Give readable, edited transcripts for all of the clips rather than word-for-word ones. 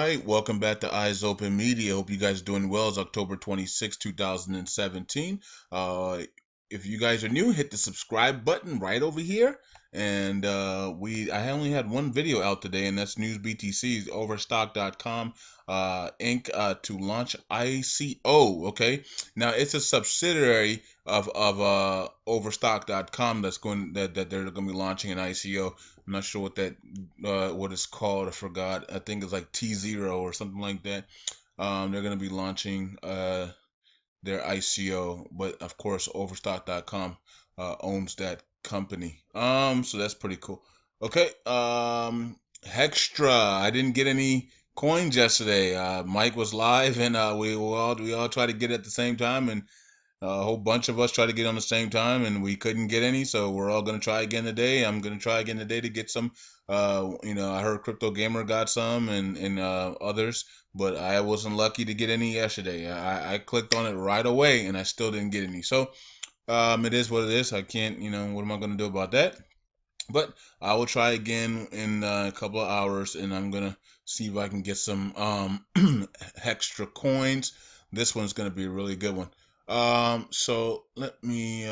right, welcome back to Eyes Open Media. Hope you guys are doing well. It's October 26, 2017. Uh, if you guys are new, hit the subscribe button right over here. And I only had one video out today, and that's News BTC's Overstock.com Inc. To launch ICO. Okay, now it's a subsidiary of Overstock.com that they're going to be launching an ICO. I'm not sure what it's called. I forgot. I think it's like T0 or something like that. They're gonna be launching their ICO, but of course Overstock.com owns that company. So that's pretty cool. Okay. Hextra. I didn't get any coins yesterday. Mike was live, and we all tried to get it at the same time, and a whole bunch of us tried to get on the same time, and we couldn't get any. So we're all gonna try again today. I'm gonna try again today to get some. I heard Crypto Gamer got some, and others, but I wasn't lucky to get any yesterday. I clicked on it right away, and I still didn't get any. So it is what it is. I can't. What am I gonna do about that? But I will try again in a couple of hours, and I'm gonna see if I can get some extra coins. This one's gonna be a really good one. So let me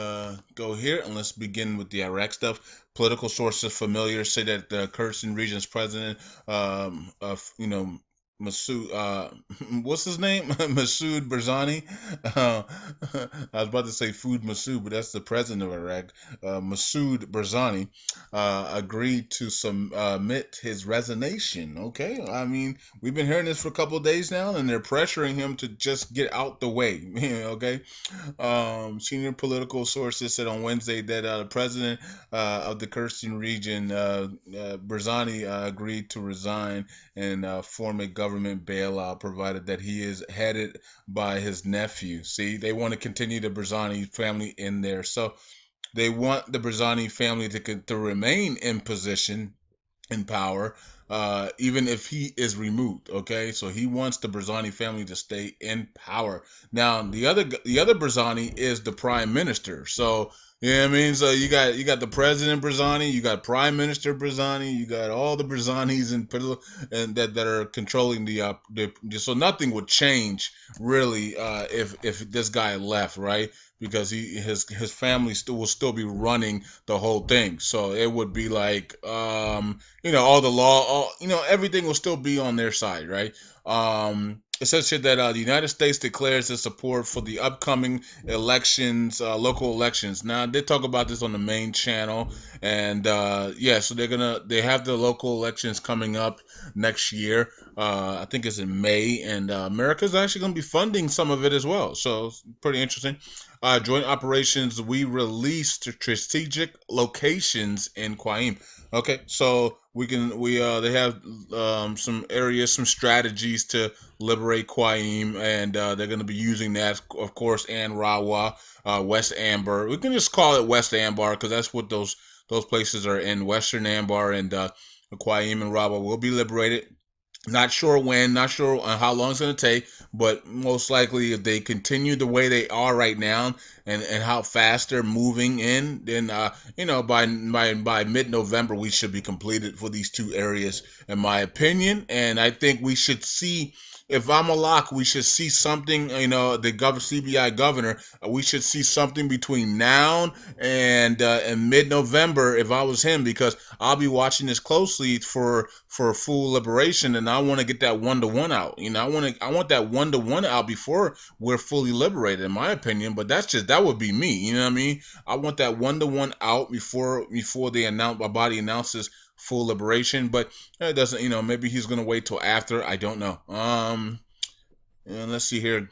go here and let's begin with the Iraq stuff. Political sources familiar say that the Kurdistan region's president, Masoud, what's his name? Masoud Barzani. I was about to say Food Masoud, but that's the president of Iraq. Masoud Barzani agreed to submit his resignation. Okay, I mean we've been hearing this for a couple of days now, and they're pressuring him to just get out the way. Okay, senior political sources said on Wednesday that the president of the Kurdistan region, Barzani, agreed to resign and form a government bailout, provided that he is headed by his nephew. See, they want to continue the Barzani family in there, so they want the Barzani family to remain in position, in power, even if he is removed. Okay, so he wants the Barzani family to stay in power. Now, the other Barzani is the prime minister. So you know what I mean. So you got the president Barzani, you got Prime Minister Barzani, you got all the Barzanis and that are controlling so nothing would change really if this guy left, right? Because his family will still be running the whole thing. So it would be like all the law, everything will still be on their side, right? It says here that the United States declares its support for the upcoming elections, local elections. Now they talk about this on the main channel, and so they have the local elections coming up next year. I think it's in May, and America's actually going to be funding some of it as well. So it's pretty interesting. Joint operations. We released strategic locations in Qaim. Okay, so they have some areas, some strategies to liberate Qaim, and they're going to be using that, of course, and Rawa, West Amber. We can just call it West Ambar because that's what those places are in. Western Ambar and Qaim and Rawa will be liberated. Not sure when, not sure how long it's going to take, but most likely if they continue the way they are right now and how fast they're moving in, then by mid-November we should be completed for these two areas, in my opinion. And I think we should see, if I'm a lock, we should see something. The CBI governor, we should see something between now and mid-November if I was him, because I'll be watching this closely for full liberation, and I want to get that 1-to-1 out. I want that 1-to-1 out before we're fully liberated, in my opinion. But that would be me. You know what I mean? I want that 1-to-1 out before my body announces full liberation. But it doesn't. Maybe he's gonna wait till after. I don't know. And let's see here.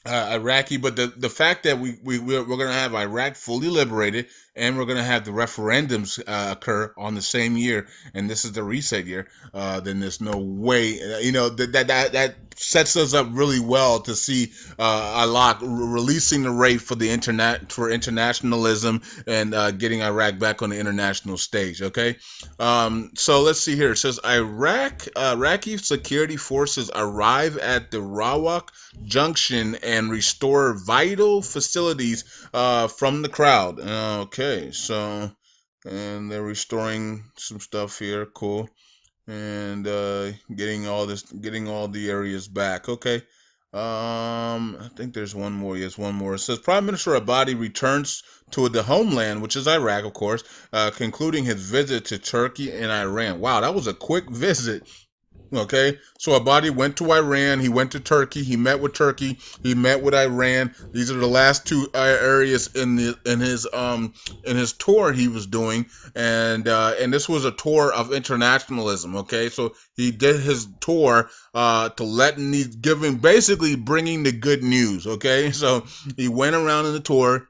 Iraqi, but the fact that we're going to have Iraq fully liberated, and we're going to have the referendums occur on the same year, and this is the reset year, then there's no way, that sets us up really well to see Iraq releasing the rate for internationalism and getting Iraq back on the international stage. Okay, so let's see here. It says Iraqi security forces arrive at the Rawak Junction and restore vital facilities from the crowd. Okay, so and they're restoring some stuff here. Cool. and getting all the areas back. Okay. I think there's one more. Yes, one more. It says Prime Minister Abadi returns to the homeland, which is Iraq, of course, concluding his visit to Turkey and Iran. Wow, that was a quick visit. Okay, so Abadi went to Iran. He went to Turkey. He met with Turkey. He met with Iran. These are the last two areas in his tour he was doing, and this was a tour of internationalism. Okay, so he did his tour to giving basically bringing the good news. Okay, so he went around in the tour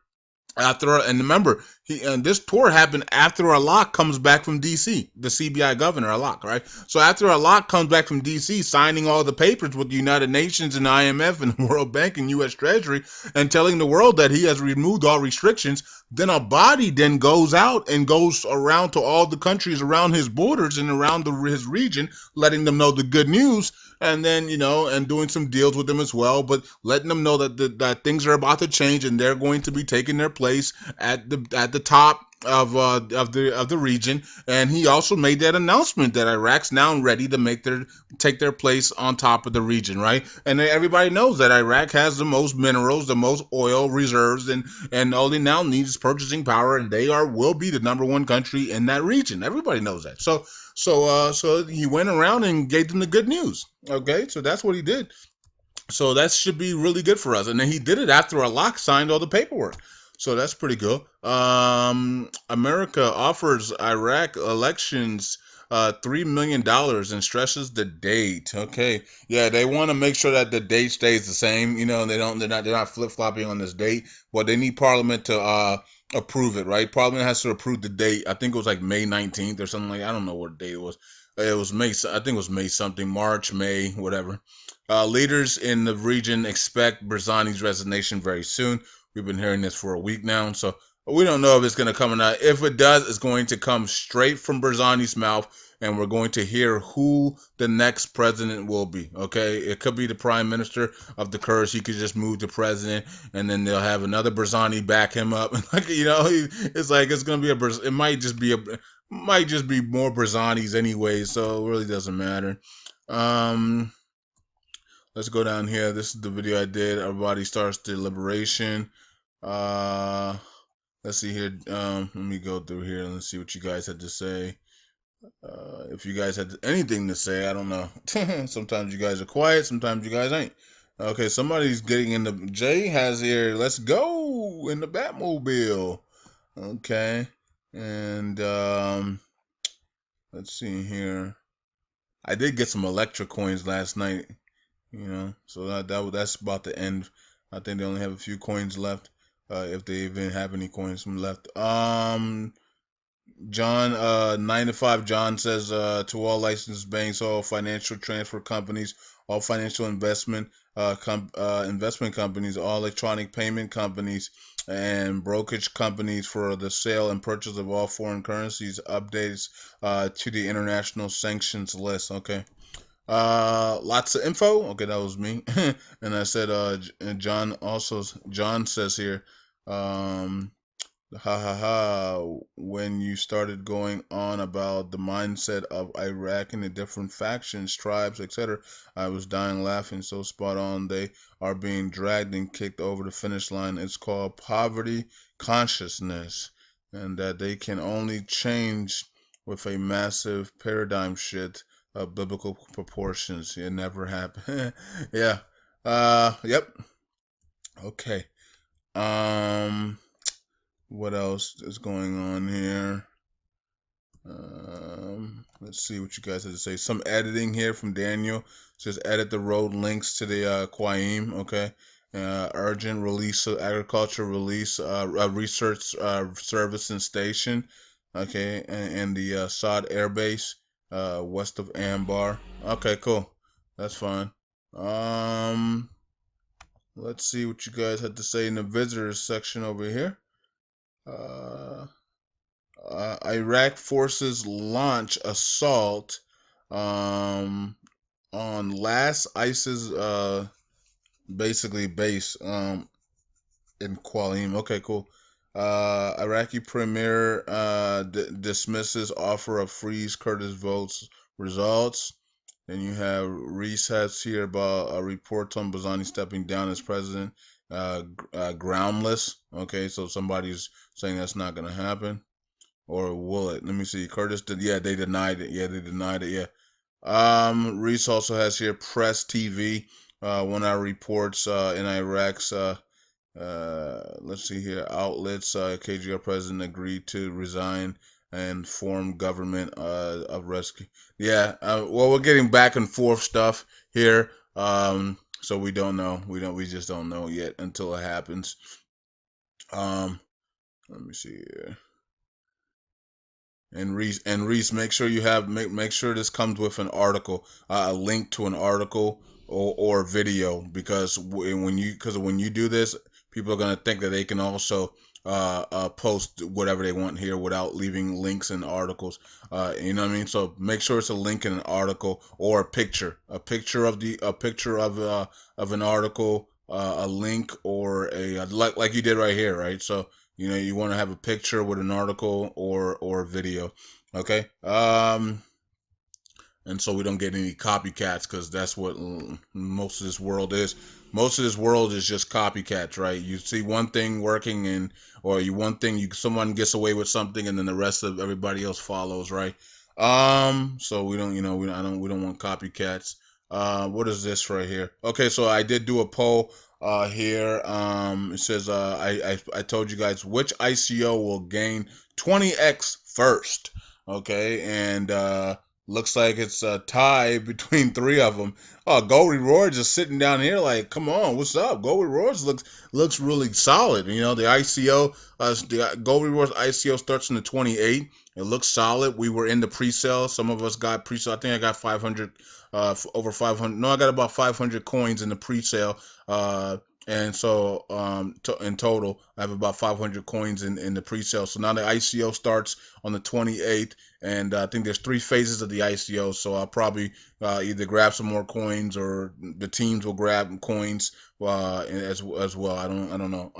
after, and remember, this tour happened after Alok comes back from DC, the CBI governor Alok, right? So after Alok comes back from DC, signing all the papers with the United Nations and IMF and the World Bank and U.S. Treasury, and telling the world that he has removed all restrictions, then Abadi then goes out and goes around to all the countries around his borders and around his region, letting them know the good news, and then and doing some deals with them as well, but letting them know that things are about to change and they're going to be taking their place at the top of the region. And he also made that announcement that Iraq's now ready to take their place on top of the region, right? And everybody knows that Iraq has the most minerals, the most oil reserves, and all they now need is purchasing power, and they will be the number one country in that region. Everybody knows that. So he went around and gave them the good news. Okay, so that's what he did. So that should be really good for us. And then he did it after Alok signed all the paperwork. So that's pretty good. America offers Iraq elections $3 million and stresses the date. Okay, yeah, they want to make sure that the date stays the same. They're not flip flopping on this date. But they need Parliament to approve it, right? Parliament has to approve the date. I think it was like May 19th or something like. I don't know what date it was. It was May. I think it was May something, March, May, whatever. Leaders in the region expect Barzani's resignation very soon. We've been hearing this for a week now, so we don't know if it's going to come or not. If it does, it's going to come straight from Barzani's mouth, and we're going to hear who the next president will be. Okay, it could be the prime minister of the Kurds. He could just move to president, and then they'll have another Barzani back him up. It's like it's going to be it might just be more Barzanis anyway, so it really doesn't matter. Um, Let's go down here. This is the video I did. Everybody starts deliberation. Uh, let's see here. Let me go through here and let's see what you guys had to say. If you guys had anything to say, I don't know. Sometimes you guys are quiet. Sometimes you guys ain't. Okay, somebody's getting in the. Jay has here. Let's go in the Batmobile. Okay, and let's see here. I did get some electric coins last night. So that's about to end. I think they only have a few coins left, if they even have any coins left. John, 9 to 5. John says, to all licensed banks, all financial transfer companies, all financial investment companies, all electronic payment companies, and brokerage companies for the sale and purchase of all foreign currencies, updates to the international sanctions list. Okay. Lots of info. Okay, that was me. And I said, and John says here, ha ha ha, when you started going on about the mindset of Iraq and the different factions, tribes, etc., I was dying laughing. So spot on. They are being dragged and kicked over the finish line. It's called poverty consciousness, and that they can only change with a massive paradigm shift of biblical proportions. It never happened. Yeah. Yep. Okay. Um. What else is going on here? Let's see what you guys have to say. Some editing here from Daniel. It says edit the road links to the Qaim. Okay. Urgent release of agriculture release research service and station. Okay, and the Sod Air Base west of Ambar. Okay, cool. That's fine. Um, let's see what you guys had to say in the visitors section over here. Uh, Iraq forces launch assault on last ISIS basically base in Qalim. Okay, cool. Iraqi premier dismisses offer of freeze Kurdish votes results. Then you have resets here about reports on Barzani stepping down as president. Groundless. Okay, so somebody's saying that's not going to happen. Or will it? Let me see. Curtis did. Yeah, they denied it. Yeah, they denied it. Yeah. Reese also has here Press TV. One of our reports in Iraq's let's see here. Outlets. KGR president agreed to resign and form government of rescue. Yeah. Well, we're getting back and forth stuff here. So we don't know. We just don't know yet until it happens. Um, Let me see here. And Reese, make sure you have make sure this comes with an article, a link to an article or video, because when you do this, people are gonna think that they can also post whatever they want here without leaving links in articles. You know what I mean? So make sure it's a link in an article or a picture of an article, a link or a like you did right here, right? So you want to have a picture with an article or video. Okay. And so we don't get any copycats, because that's what most of this world is. Most of this world is just copycats, right? You see one thing working, or someone gets away with something, and then the rest of everybody else follows, right? So we don't, we don't want copycats. What is this right here? Okay, so I did do a poll here. It says I told you guys which ICO will gain 20x first. Okay, and looks like it's a tie between three of them. Oh, Gold Rewards is sitting down here like, come on, what's up? Gold Rewards looks really solid. The ICO, the Gold Rewards ICO starts in the 28. It looks solid. We were in the pre-sale. Some of us got pre-sale. I think I got 500, over 500. No, I got about 500 coins in the pre-sale. And so in total, I have about 500 coins in the pre-sale. So now the ICO starts on the 28th, and I think there's 3 phases of the ICO. So I'll probably either grab some more coins, or the teams will grab coins as well. I don't know.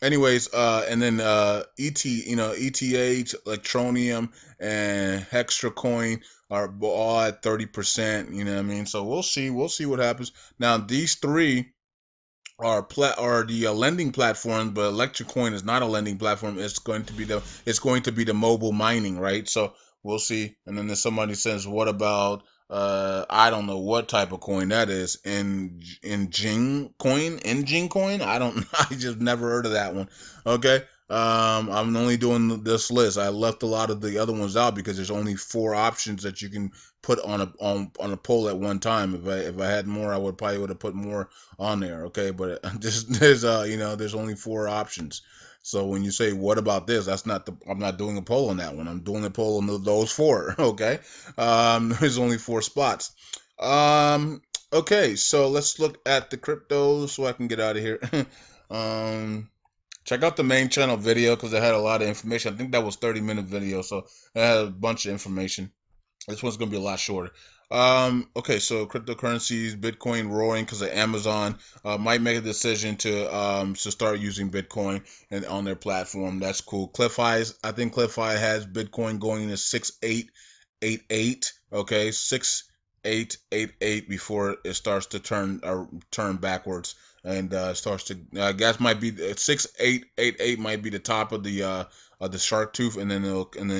Anyways, and then ETH, Electronium, and Hextra Coin are all at 30%. You know what I mean? So we'll see what happens. Now these three are the lending platform, but Electric Coin is not a lending platform. It's going to be the mobile mining, right? So we'll see. And then somebody says, what about I don't know what type of coin that is. Engine coin. I don't. I just never heard of that one. Okay. I'm only doing this list. I left a lot of the other ones out because there's only 4 options that you can put on a poll at one time. If I had more, I would have put more on there. Okay, but there's only 4 options. So when you say what about this, I'm not doing a poll on that one. I'm doing a poll on those 4. Okay, there's only 4 spots. Okay, so let's look at the cryptos so I can get out of here. um, Check out the main channel video because it had a lot of information. I think that was 30-minute video, so it had a bunch of information. This one's gonna be a lot shorter. Okay, so cryptocurrencies, Bitcoin roaring because of Amazon. Might make a decision to start using Bitcoin and on their platform. That's cool. I think CliffEye has Bitcoin going to 6888. Okay, 6888 before it starts to turn backwards, and starts to. I guess might be 6888 might be the top of the shark tooth, and then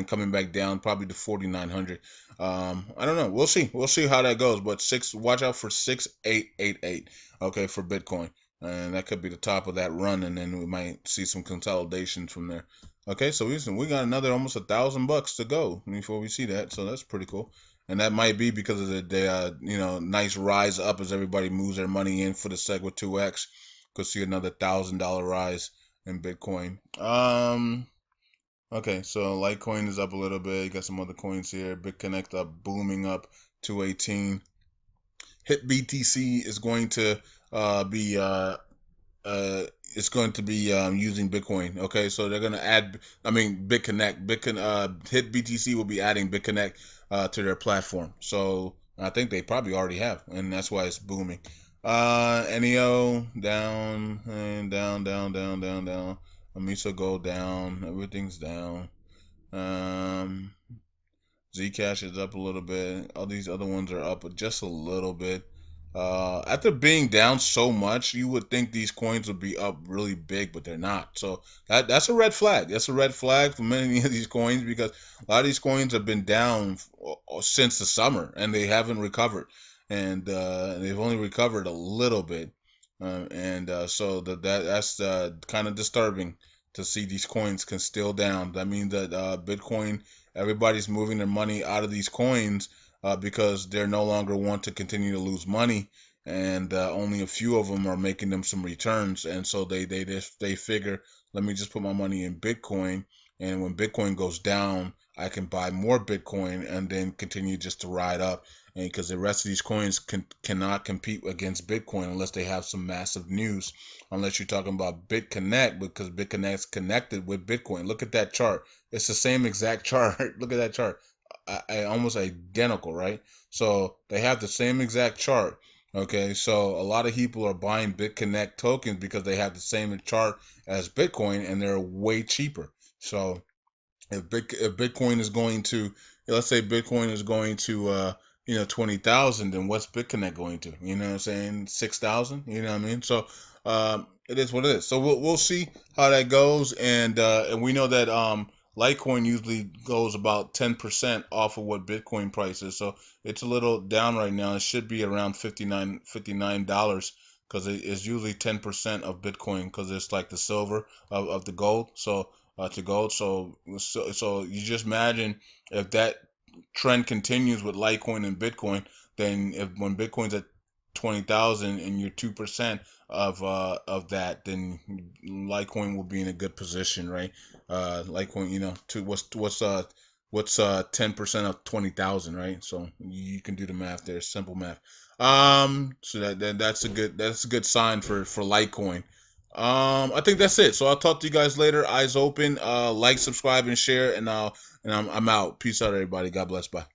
coming back down probably to 4900. I don't know. We'll see. We'll see how that goes. But watch out for 6888. Okay, for Bitcoin, and that could be the top of that run, and then we might see some consolidation from there. Okay, so we got another almost $1,000 to go before we see that. So that's pretty cool. And that might be because of the nice rise up as everybody moves their money in for the SegWit 2x. Could see another $1,000 rise in Bitcoin. Okay, so Litecoin is up a little bit. You got some other coins here. BitConnect up, booming up 218. Hit BTC is going to be it's going to be using Bitcoin. Okay, so they're going to add. I mean, BitConnect. Hit BTC will be adding BitConnect to their platform. So I think they probably already have, and that's why it's booming. NEO down and down, down, down, down, down. Amisa Gold down. Everything's down. Um, Zcash is up a little bit. All these other ones are up just a little bit. After being down so much, you would think these coins would be up really big, but they're not. So that's a red flag. That's a red flag for many of these coins because a lot of these coins have been down since the summer and they haven't recovered, and they've only recovered a little bit. So that's kind of disturbing to see these coins can still down. That means that Bitcoin, everybody's moving their money out of these coins because they're no longer want to continue to lose money, and only a few of them are making them some returns, and so they figure, let me just put my money in Bitcoin, and when Bitcoin goes down, I can buy more Bitcoin and then continue just to ride up, and because the rest of these coins cannot compete against Bitcoin unless they have some massive news, unless you're talking about BitConnect, because BitConnect's connected with Bitcoin. Look at that chart. It's the same exact chart. Look at that chart. Almost identical, right? So they have the same exact chart. Okay, so a lot of people are buying BitConnect tokens because they have the same chart as Bitcoin and they're way cheaper. So if Bitcoin is going to, let's say Bitcoin is going to 20,000, then what's BitConnect going to? You know what I'm saying? 6,000. You know what I mean? So it is what it is. So we'll see how that goes, and we know that Litecoin usually goes about 10% off of what Bitcoin price is. So it's a little down right now. It should be around $59 because it is usually 10% of Bitcoin because it's like the silver of the gold. So to gold. So you just imagine if that trend continues with Litecoin and Bitcoin, then if when Bitcoin's at 20,000 and you're 2% of that, then Litecoin will be in a good position, right? Litecoin, to what's 10% of 20,000, right? So you can do the math there, simple math. So that's a good sign for Litecoin. I think that's it. So I'll talk to you guys later. Eyes open. Like, subscribe, and share. And I'm out. Peace out, everybody. God bless. Bye.